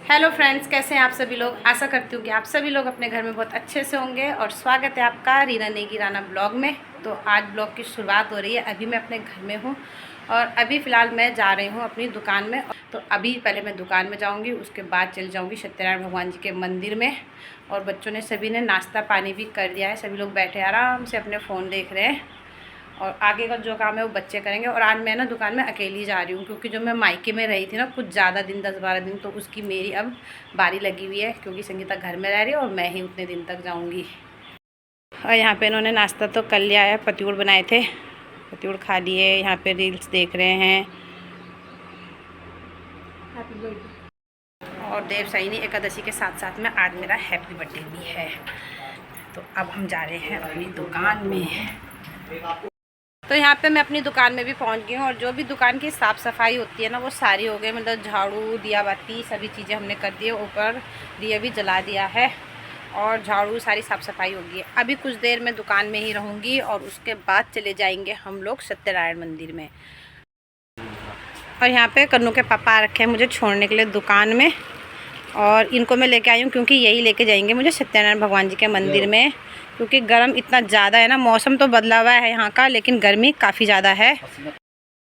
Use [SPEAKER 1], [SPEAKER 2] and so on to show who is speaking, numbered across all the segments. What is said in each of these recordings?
[SPEAKER 1] Hello friends, कैसे हैं आप सभी लोग। आशा करती हूँ कि आप सभी लोग अपने घर में बहुत अच्छे से होंगे और स्वागत है आपका रीना नेगी राना ब्लॉग में। तो आज ब्लॉग की शुरुआत हो रही है। अभी मैं अपने घर में हूँ और अभी फ़िलहाल मैं जा रही हूँ अपनी दुकान में। तो अभी पहले मैं दुकान में जाऊँगी, उसके बाद चल जाऊँगी सत्यनारायण भगवान जी के मंदिर में। और बच्चों ने सभी ने नाश्ता पानी भी कर दिया है, सभी लोग बैठे आराम से अपने फ़ोन देख रहे हैं और आगे का जो काम है वो बच्चे करेंगे। और आज मैं ना दुकान में अकेली जा रही हूँ क्योंकि जो मैं मायके में रही थी ना कुछ ज़्यादा दिन 10-12 दिन, तो उसकी मेरी अब बारी लगी हुई है क्योंकि संगीता घर में रह रही है और मैं ही उतने दिन तक जाऊँगी। और यहाँ पे इन्होंने नाश्ता तो कर लिया है, पतिउड़ बनाए थे, पतिउड़ खा लिए। यहाँ पे रील्स देख रहे हैं और देवशायिनी एकादशी के साथ साथ में आज मेरा हैप्पी बर्थडे भी है। तो अब हम जा रहे हैं अपनी दुकान में। तो यहाँ पे मैं अपनी दुकान में भी पहुँच गई हूँ और जो भी दुकान की साफ़ सफाई होती है ना वो सारी हो गई। मतलब झाड़ू, दिया बाती सभी चीज़ें हमने कर दी है, ऊपर दिया भी जला दिया है और झाड़ू सारी साफ़ सफाई होगी। अभी कुछ देर में दुकान में ही रहूँगी और उसके बाद चले जाएंगे हम लोग सत्यनारायण मंदिर में। और यहाँ पे कन्नू के पापा रखे हैं मुझे छोड़ने के लिए दुकान में और इनको मैं लेके आई हूँ क्योंकि यही लेके जाएंगे मुझे सत्यनारायण भगवान जी के मंदिर में। क्योंकि गर्म इतना ज़्यादा है ना, मौसम तो बदला हुआ है यहाँ का लेकिन गर्मी काफ़ी ज़्यादा है।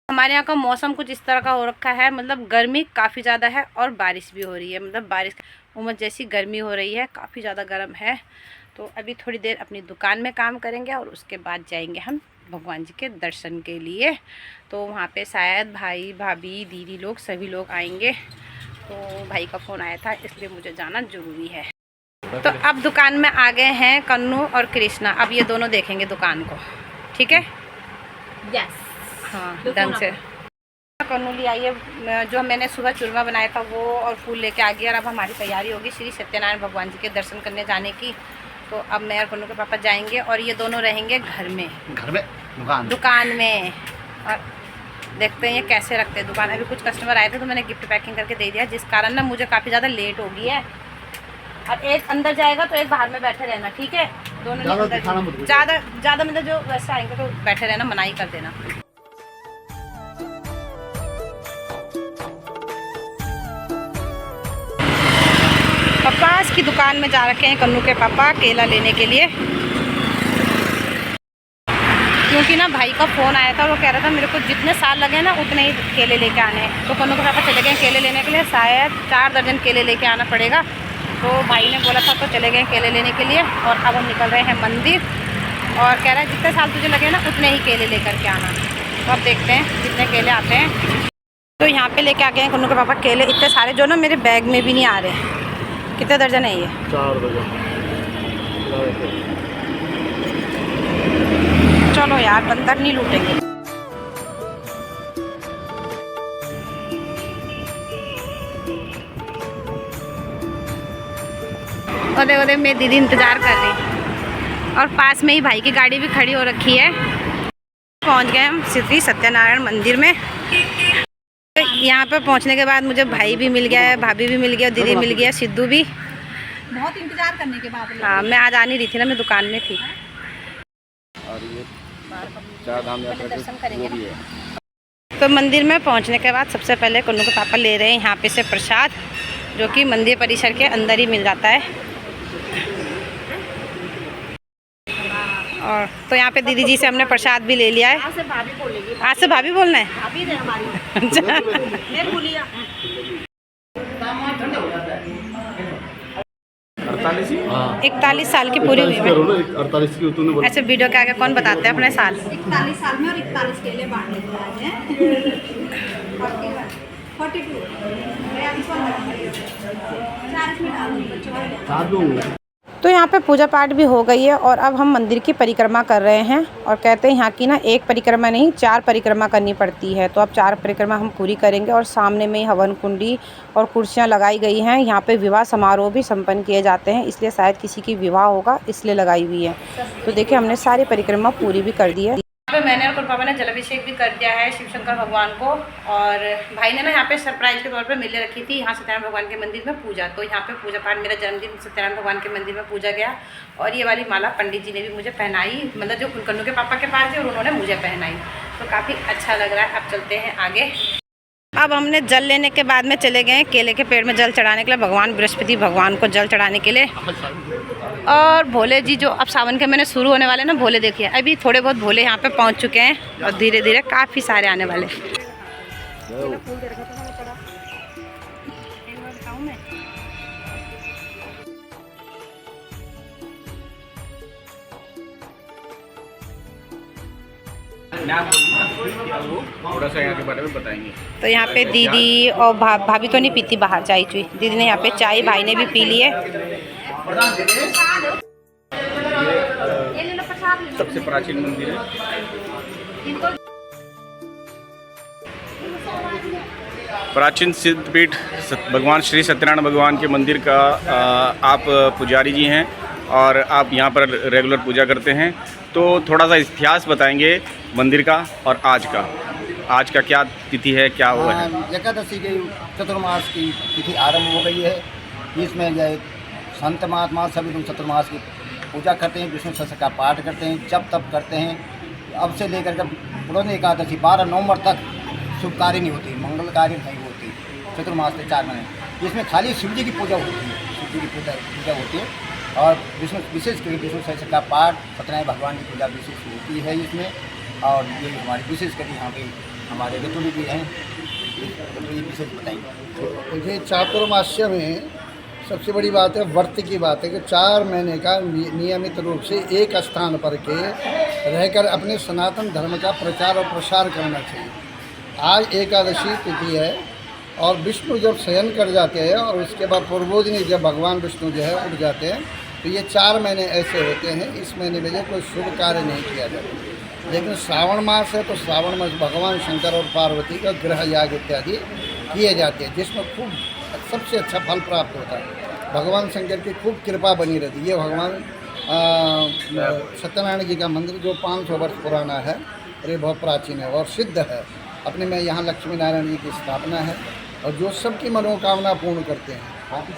[SPEAKER 1] हमारे यहाँ का मौसम कुछ इस तरह का हो रखा है, मतलब गर्मी काफ़ी ज़्यादा है और बारिश भी हो रही है। मतलब बारिश उमस जैसी गर्मी हो रही है, काफ़ी ज़्यादा गर्म है। तो अभी थोड़ी देर अपनी दुकान में काम करेंगे और उसके बाद जाएंगे हम भगवान जी के दर्शन के लिए। तो वहाँ पे शायद भाई भाभी दीदी लोग सभी लोग आएंगे। तो भाई का फ़ोन आया था इसलिए मुझे जाना ज़रूरी है। तो अब दुकान में आ गए हैं कन्नू और कृष्णा। अब ये दोनों देखेंगे दुकान को, ठीक है।
[SPEAKER 2] यस
[SPEAKER 1] हाँ, ढंग से। कन्नू ले आई है जो मैंने सुबह चूरमा बनाया था वो, और फूल लेके आ गया। और अब हमारी तैयारी होगी श्री सत्यनारायण भगवान जी के दर्शन करने जाने की। तो अब मैं और कन्नू के पापा जाएंगे और ये दोनों रहेंगे घर में दुकान में। और देखते हैं ये कैसे रखते हैं दुकान। अभी कुछ कस्टमर आए थे तो मैंने गिफ्ट पैकिंग करके दे दिया, जिस कारण ना मुझे काफ़ी ज़्यादा लेट हो गई है। अब एक अंदर जाएगा तो एक बाहर में बैठे रहना, ठीक है। दोनों ज़्यादा मतलब जो वैसे आएंगे तो बैठे रहना, मना ही कर देना। कपास की दुकान में जा रखे हैं कन्नू के पापा केला लेने के लिए। क्योंकि ना भाई का फ़ोन आया था, वो कह रहा था मेरे को जितने साल लगे ना उतने ही केले लेके आने हैं। तो कन्नू के पापा चले गए केले लेने के लिए, शायद 4 दर्जन केले लेके आना पड़ेगा। तो भाई ने बोला था तो चले गए केले लेने के लिए। और अब हम निकल रहे हैं मंदिर और कह रहा है जितने साल तुझे लगे ना उतने ही केले लेकर के आना। तो अब देखते हैं कितने केले आते हैं। तो यहाँ पे लेके आ गए हैं कन्नू के पापा केले इतने सारे, जो ना मेरे बैग में भी नहीं आ रहे। कितने दर्जन है ये?
[SPEAKER 3] 4 दर्जन।
[SPEAKER 1] चलो यार, बंदर नहीं लूटेंगे। ओदे ओदे मेरी दीदी इंतज़ार कर रही और पास में ही भाई की गाड़ी भी खड़ी हो रखी है। पहुंच गए हम श्री सत्यनारायण मंदिर में। यहाँ पर पहुंचने के बाद मुझे भाई भी मिल गया है, भाभी भी मिल गया, दीदी मिल गया, सिद्धू भी।
[SPEAKER 2] बहुत इंतजार करने के बाद
[SPEAKER 1] हाँ, मैं आज आ नहीं रही थी ना, मैं दुकान में थी।
[SPEAKER 3] और ये चारधाम यात्रा
[SPEAKER 1] दर्शन करेंगे
[SPEAKER 3] भी है।
[SPEAKER 1] तो मंदिर में पहुंचने के बाद सबसे पहले कन्नू के पापा ले रहे हैं यहाँ पे से प्रसाद, जो कि मंदिर परिसर के अंदर ही मिल जाता है। और तो यहाँ पे दीदी जी से हमने प्रसाद भी ले लिया है।
[SPEAKER 2] आज से भाभी बोलेगी।
[SPEAKER 1] आज से भाभी बोलना है।
[SPEAKER 2] भाभी है हमारी।
[SPEAKER 1] अच्छा।
[SPEAKER 2] मैं भूलिया।
[SPEAKER 1] 41 साल की पूरी हुई है।
[SPEAKER 3] 48 की तूने बोला।
[SPEAKER 1] ऐसे वीडियो के आगे कौन बताते हैं अपने साल।
[SPEAKER 2] 41 साल में और 41 केले बांटने को आज हैं। 42
[SPEAKER 1] तो यहाँ पे पूजा पाठ भी हो गई है और अब हम मंदिर की परिक्रमा कर रहे हैं। और कहते हैं यहाँ की ना एक परिक्रमा नहीं 4 परिक्रमा करनी पड़ती है। तो अब 4 परिक्रमा हम पूरी करेंगे। और सामने में हवन कुंडी और कुर्सियाँ लगाई गई हैं। यहाँ पे विवाह समारोह भी संपन्न किए जाते हैं, इसलिए शायद किसी की विवाह होगा इसलिए लगाई हुई है। तो देखिए हमने सारी परिक्रमा पूरी भी कर दी है। यहाँ पे मैंने और पापा ने जलाभिषेक भी कर दिया है शिव शंकर भगवान को। और भाई ने ना यहाँ पे सरप्राइज के तौर पे मिले रखी थी यहाँ सत्यनारायण भगवान के मंदिर में पूजा। तो यहाँ पे पूजा पाठ, मेरा जन्मदिन सत्यनारायण भगवान के मंदिर में पूजा गया। और ये वाली माला पंडित जी ने भी मुझे पहनाई, मतलब जो कन्नू के पापा के पास थी और उन्होंने मुझे पहनाई। तो काफ़ी अच्छा लग रहा है। अब चलते हैं आगे। अब हमने जल लेने के बाद में चले गए केले के पेड़ में जल चढ़ाने के लिए, भगवान बृहस्पति भगवान को जल चढ़ाने के लिए। और भोले जी जो अब सावन के महीने शुरू होने वाले ना, भोले देखिए अभी थोड़े बहुत भोले यहाँ पे पहुँच चुके हैं और धीरे धीरे काफ़ी सारे आने वाले।
[SPEAKER 3] थोड़ा सा यहाँ के बारे में बताएंगे।
[SPEAKER 1] तो यहाँ पे दीदी और भाभी तो नहीं पीती बाहर चाय चुई, दीदी ने यहाँ पे चाय, भाई ने भी पी ली है।
[SPEAKER 3] सबसे प्राचीन मंदिर है। प्राचीन सिद्धपीठ भगवान श्री सत्यनारायण भगवान के मंदिर का आप पुजारी जी हैं और आप यहाँ पर रेगुलर पूजा करते हैं, तो थोड़ा सा इतिहास बताएंगे मंदिर का और आज का क्या तिथि है, क्या हुआ है?
[SPEAKER 4] एकादशी के चतुर्मास की तिथि आरंभ हो गई है। इसमें यह संत महात्मा सभी लोग चतुर्मास की पूजा करते हैं, विष्णु सहस्त्र का पाठ करते हैं, जप तप करते हैं। अब से लेकर के पुरानी एकादशी 12 नवंबर तक शुभ कार्य नहीं होती, मंगल कार्य नहीं होती। चतुर्मास के 4 महीने इसमें खाली शिव जी की पूजा होती है, शिव जी की पूजा होती है और विष्णु विशेष करके विष्णु सहस्त्र का पाठ, सत्यनारायण भगवान की पूजा विशेष होती है इसमें। और ये हमारी विशेष करके यहाँ पे हमारे रतुली भी हैं, ये विशेष बताएंगे।
[SPEAKER 5] देखिए चातुर्मास्य में सबसे बड़ी बात है व्रत की बात है कि 4 महीने का नियमित रूप से एक स्थान पर के रहकर अपने सनातन धर्म का प्रचार और प्रसार करना चाहिए। आज एकादशी तिथि है और विष्णु जब शयन कर जाते हैं और उसके बाद पूर्वोदिनी जब भगवान विष्णु जो है उठ जाते हैं, तो ये 4 महीने ऐसे होते हैं, इस महीने में कोई शुभ कार्य नहीं किया जाता। लेकिन श्रावण मास है तो श्रावण मास भगवान शंकर और पार्वती का ग्रह याग इत्यादि किए जाते हैं, जिसमें खूब सबसे अच्छा फल प्राप्त होता है। भगवान शंकर की खूब कृपा बनी रहती है। ये भगवान सत्यनारायण जी का मंदिर जो 500 वर्ष पुराना है और ये बहुत प्राचीन है और सिद्ध है। अपने में यहाँ लक्ष्मी नारायण जी की स्थापना है और जो सबकी मनोकामना पूर्ण करते हैं।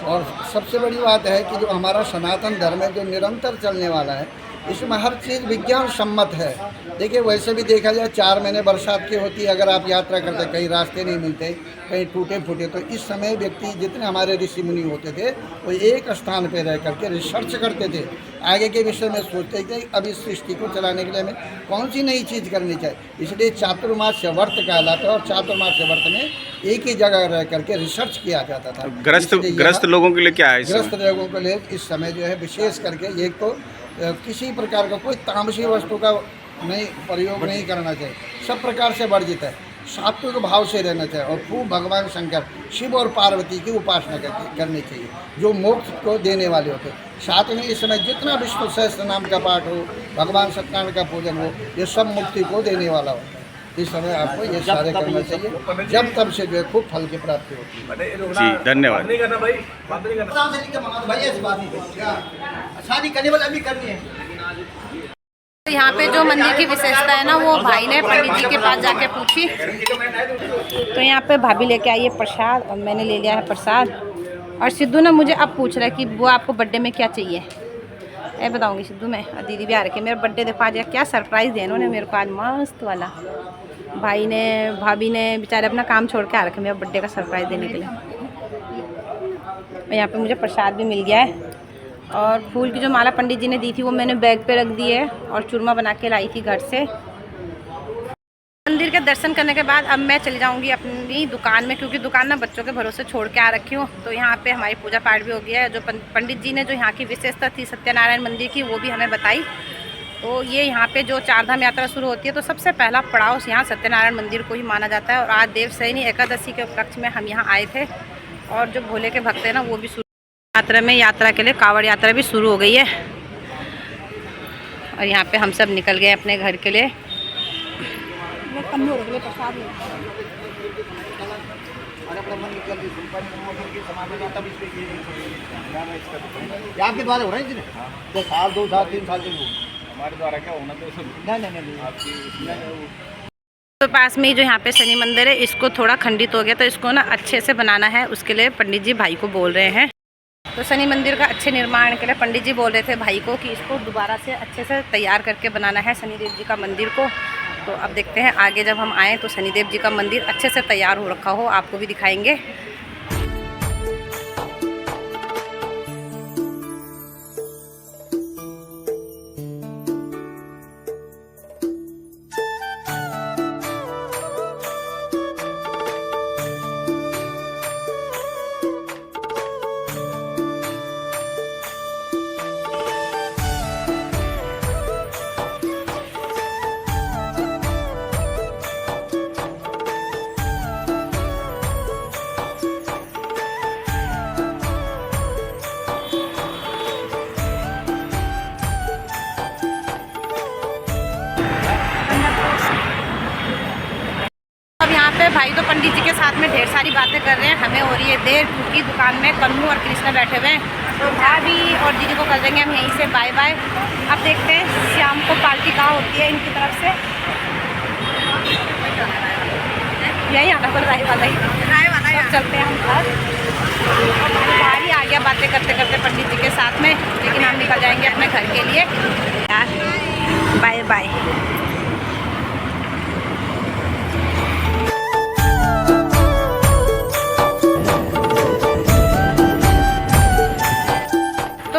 [SPEAKER 5] और सबसे बड़ी बात है कि जो हमारा सनातन धर्म है जो निरंतर चलने वाला है, इसमें हर चीज़ विज्ञान सम्मत है। देखिए वैसे भी देखा जाए 4 महीने बरसात की होती है, अगर आप यात्रा करते कहीं रास्ते नहीं मिलते, कहीं टूटे फूटे, तो इस समय व्यक्ति जितने हमारे ऋषि मुनि होते थे वो एक स्थान पर रह करके रिसर्च करते थे, आगे के विषय में सोचते थे अब इस सृष्टि को चलाने के लिए हमें कौन सी नई चीज़ करनी चाहिए। इसलिए चातुर्मास्य व्रत कहलाता है और चातुर्मास्य व्रत में एक ही जगह रह करके रिसर्च किया जाता था।
[SPEAKER 3] ग्रस्त लोगों के लिए क्या है?
[SPEAKER 5] ग्रस्त लोगों के लिए इस समय जो है विशेष करके एक तो किसी प्रकार का कोई तामसी वस्तु का नहीं प्रयोग नहीं करना चाहिए, सब प्रकार से वर्जित है, सात्विक भाव से रहना चाहिए और खूब भगवान शंकर शिव और पार्वती की उपासना करनी चाहिए जो मोक्ष को देने वाले होते। साथ में इस समय जितना विष्णु सहस्त्र नाम का पाठ हो, भगवान सत्यनारायण का पूजन हो, ये सब मुक्ति को देने वाला होता है। इस समय आपको ये सारे करना चाहिए, जब तब से जो है खूब फल की प्राप्ति होती है।
[SPEAKER 3] जी धन्यवाद।
[SPEAKER 4] शादी करने वाला अभी करनी है।
[SPEAKER 1] तो यहाँ पे जो मंदिर की विशेषता है ना, वो भाई ने पंडित जी के पास जाके पूछी। तो यहाँ पे भाभी लेके आई है प्रसाद और मैंने ले लिया है प्रसाद। और सिद्धू ने मुझे अब पूछ रहा है कि वो आपको बर्थडे में क्या चाहिए, मैं बताऊँगी सिद्धू में। और दीदी भी आ रखी है। मेरा बर्थडे देखो आज क्या सरप्राइज़ दिया इन्होंने मेरे को आज मस्त वाला। भाई ने भाभी ने बेचारे अपना काम छोड़ के आ रखे मेरा बर्थडे का सरप्राइज़ देने के लिए। यहाँ पे मुझे प्रसाद भी मिल गया है और फूल की जो माला पंडित जी ने दी थी वो मैंने बैग पे रख दी है और चूरमा बना के लाई थी घर से। मंदिर के दर्शन करने के बाद अब मैं चली जाऊंगी अपनी दुकान में, क्योंकि दुकान ना बच्चों के भरोसे छोड़ के आ रखी हूँ। तो यहाँ पे हमारी पूजा पाठ भी हो गया है। जो पंडित जी ने जो यहाँ की विशेषता थी सत्यनारायण मंदिर की वो भी हमें बताई। तो ये यहाँ पे जो 4 धाम यात्रा शुरू होती है तो सबसे पहला पड़ाव यहाँ सत्यनारायण मंदिर को ही माना जाता है। और आज देवशयनी एकादशी के उपलक्ष्य में हम यहाँ आए थे और जो भोले के भक्त हैं ना वो भी यात्रा के लिए कांवड़ यात्रा भी शुरू हो गई है। और यहाँ पे हम सब निकल गए अपने घर के लिए।
[SPEAKER 4] आपके द्वारा हो रहा है तो साल 2 साल 3 साल
[SPEAKER 3] हमारे द्वारा क्या होना तो
[SPEAKER 4] नहीं।
[SPEAKER 1] तो पास में ही जो यहाँ पे शनि मंदिर है इसको थोड़ा खंडित हो गया, तो इसको ना अच्छे से बनाना है, उसके लिए पंडित जी भाई को बोल रहे हैं। तो शनि मंदिर का अच्छे निर्माण के लिए पंडित जी बोल रहे थे भाई को कि इसको दोबारा से अच्छे से तैयार करके बनाना है शनिदेव जी का मंदिर को। तो अब देखते हैं आगे जब हम आएँ तो शनिदेव जी का मंदिर अच्छे से तैयार हो रखा हो, आपको भी दिखाएंगे। भाई तो पंडित जी के साथ में ढेर सारी बातें कर रहे हैं, हमें हो रही है देर क्योंकि दुकान में कन्नू और कृष्णा बैठे हुए हैं। तो भाभी और दीदी को कर देंगे हम यहीं से बाय बाय। अब देखते हैं शाम को पार्टी कहाँ होती है इनकी तरफ से। यही आना को राय वाला ही चलते हैं हम घर। बाहर ही आ गया बातें करते करते पंडित जी के साथ में, लेकिन हम निकल जाएंगे अपने घर के लिए यार। Bye bye.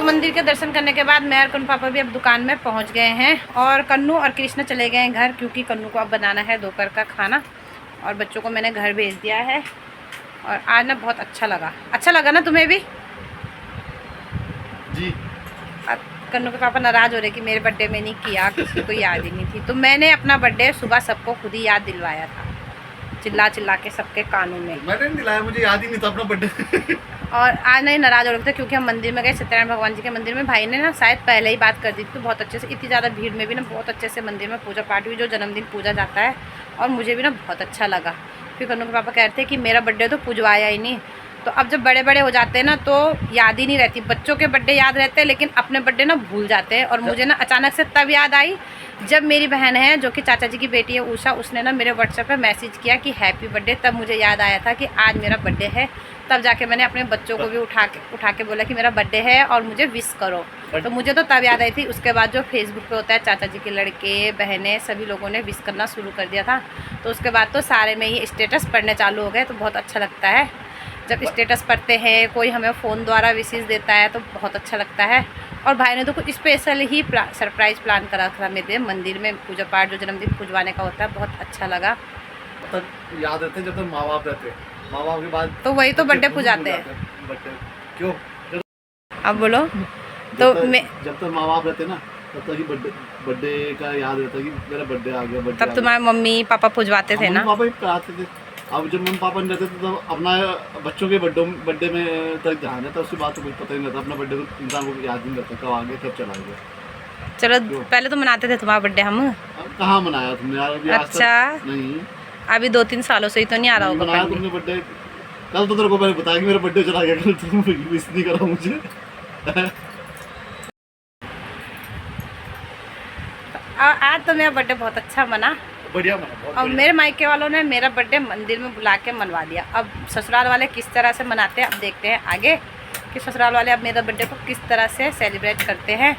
[SPEAKER 1] मंदिर के दर्शन करने के बाद मैं और कन्नू पापा भी अब दुकान में पहुंच गए हैं और कन्नू और कृष्णा चले गए हैं घर, क्योंकि कन्नू को अब बनाना है दोपहर का खाना और बच्चों को मैंने घर भेज दिया है। और आज ना बहुत अच्छा लगा ना तुम्हें भी जी? कन्नू के पापा नाराज़ हो रहे कि मेरे बर्थडे में नहीं किया, किसी को याद ही नहीं थी। तो मैंने अपना बर्थडे सुबह सबको खुद ही याद दिलवाया था, चिल्ला चिल्ला के सबके कानों में।
[SPEAKER 5] मैंने नहीं दिलाया, मुझे याद ही नहीं था अपना बर्थडे।
[SPEAKER 1] और आज नहीं नाराज़ हो रहे थे क्योंकि हम मंदिर में गए, सत्यनारायण भगवान जी के मंदिर में। भाई ने ना शायद पहले ही बात कर दी थी, तो बहुत अच्छे से, इतनी ज़्यादा भीड़ में भी ना बहुत अच्छे से मंदिर में पूजा पाठ हुई, जो जन्मदिन पूजा जाता है। और मुझे भी ना बहुत अच्छा लगा। फिर कन्नू के पापा कह रहे थे कि मेरा बर्थडे तो पूजवाया ही नहीं। तो अब जब बड़े बड़े हो जाते हैं ना तो याद ही नहीं रहती। बच्चों के बर्थडे याद रहते हैं लेकिन अपने बर्थडे ना भूल जाते हैं। और मुझे ना अचानक से तब याद आई जब मेरी बहन है जो कि चाचा जी की बेटी है उषा, उसने ना मेरे व्हाट्सएप पे मैसेज किया कि हैप्पी बर्थडे। तब मुझे याद आया था कि आज मेरा बर्थडे है। तब जाके मैंने अपने बच्चों को भी उठा के बोला कि मेरा बर्थडे है और मुझे विश करो। तो मुझे तो तब याद आई थी। उसके बाद जो फेसबुक पे होता है, चाचा जी के लड़के बहनें सभी लोगों ने विश करना शुरू कर दिया था। तो उसके बाद तो सारे में ही स्टेटस पढ़ने चालू हो गए। तो बहुत अच्छा लगता है जब स्टेटस पढ़ते हैं, कोई हमें फ़ोन द्वारा विशेष देता है तो बहुत अच्छा लगता है। और भाई ने तो कुछ स्पेशल ही सरप्राइज़ प्लान करा था मेरे मंदिर में पूजा पाठ, जो जन्मदिन पूजवाने का होता है। बहुत अच्छा लगा।
[SPEAKER 5] तो याद रहते जब तक माँ बाप रहते, माँ बाप के बाद
[SPEAKER 1] तो वही तो बर्थडे पूजाते हैं।
[SPEAKER 5] बर्थडे क्यों?
[SPEAKER 1] अब बोलो। तो मैं
[SPEAKER 5] जब तक माँ बाप रहते ना तब तक ही बर्थडे का याद रहता कि मेरा बर्थडे आ गया।
[SPEAKER 1] तब तुम्हारे मम्मी पापा पूजवाते थे ना?
[SPEAKER 5] पापा ही कराते थे। अब जब मम्मी पापा नहीं रहते थे तो अपना बच्चों के बर्थडे में तक ध्यान है, तो उसकी बात तो कुछ पता ही नहीं रहता। अपना बर्थडे को इंसान को याद नहीं रहता कब आ गया कब चला गया।
[SPEAKER 1] चलो पहले तो मनाते थे तुम्हारा बर्थडे हम।
[SPEAKER 5] कहाँ मनाया तुमने यार? अभी
[SPEAKER 1] अच्छा
[SPEAKER 5] नहीं,
[SPEAKER 1] अभी 2-3 सालों से ही तो नहीं आ रहा होगा
[SPEAKER 5] मनाया तुमने बर्थडे। कल तो तेरे को मैंने बताया कि मेरा बर्थडे चला गया, कल तुम विश नहीं करा मुझे।
[SPEAKER 1] आज तो मेरा बर्थडे बहुत अच्छा मना,
[SPEAKER 5] बढ़िया मना।
[SPEAKER 1] और मेरे मायके वालों ने मेरा बर्थडे मंदिर में बुला के मनवा दिया। अब ससुराल वाले किस तरह से मनाते हैं अब देखते हैं आगे कि ससुराल वाले अब मेरा बर्थडे को किस तरह से सेलिब्रेट करते हैं।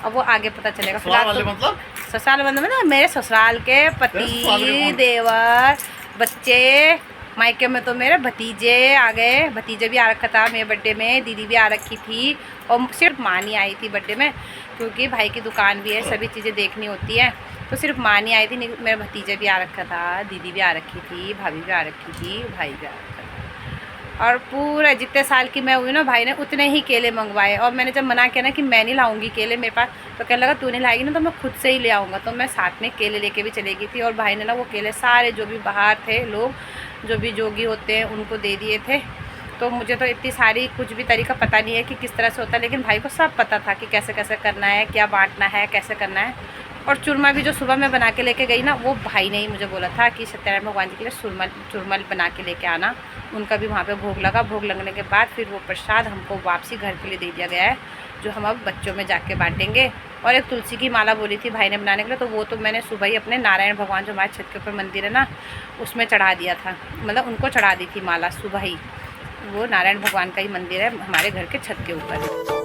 [SPEAKER 1] अब वो आगे पता चलेगा। फिलहाल तो
[SPEAKER 5] मतलब
[SPEAKER 1] ससुराल मतलब मेरे ससुराल के पति देवर बच्चे, मायके में तो मेरे भतीजे आ गए। भतीजे भी आ रखा था मेरे बर्थडे में, दीदी भी आ रखी थी और सिर्फ माँ नहीं आई थी बर्थडे में, क्योंकि भाई की दुकान भी है, सभी चीज़ें देखनी होती है। तो सिर्फ माँ नहीं आई थी, मेरे भतीजे भी आ रखा था, दीदी भी आ रखी थी, भाभी भी आ रखी थी, भाई भी आ रखा था। और पूरा जितने साल की मैं हुई ना, भाई ने उतने ही केले मंगवाए। और मैंने जब मना किया ना कि मैं नहीं लाऊंगी केले मेरे पास, तो कहने लगा तू नहीं लाएगी ना तो मैं खुद से ही ले आऊँगा। तो मैं साथ में केले लेके भी चली गई थी और भाई ने ना वो केले सारे जो भी बाहर थे लोग, जो भी जोगी होते हैं, उनको दे दिए थे। तो मुझे तो इतनी सारी कुछ भी तरीका पता नहीं है कि किस तरह से होता है, लेकिन भाई को सब पता था कि कैसे कैसे करना है, क्या बांटना है, कैसे करना है। और चूरमा भी जो सुबह मैं बना के लेके गई ना, वो भाई ने ही मुझे बोला था कि सत्यनारायण भगवान जी के लिए चूरमा बना के लेके आना। उनका भी वहाँ पे भोग लगा। भोग लगने के बाद फिर वो प्रसाद हमको वापसी घर के लिए दे दिया गया है, जो हम अब बच्चों में जाके बांटेंगे। और एक तुलसी की माला बोली थी भाई ने बनाने के लिए, तो वो तो मैंने सुबह ही अपने नारायण भगवान जो हमारे छत के ऊपर मंदिर है ना, उसमें चढ़ा दिया था। मतलब उनको चढ़ा दी थी माला सुबह ही। वो नारायण भगवान का ही मंदिर है हमारे घर के छत के ऊपर।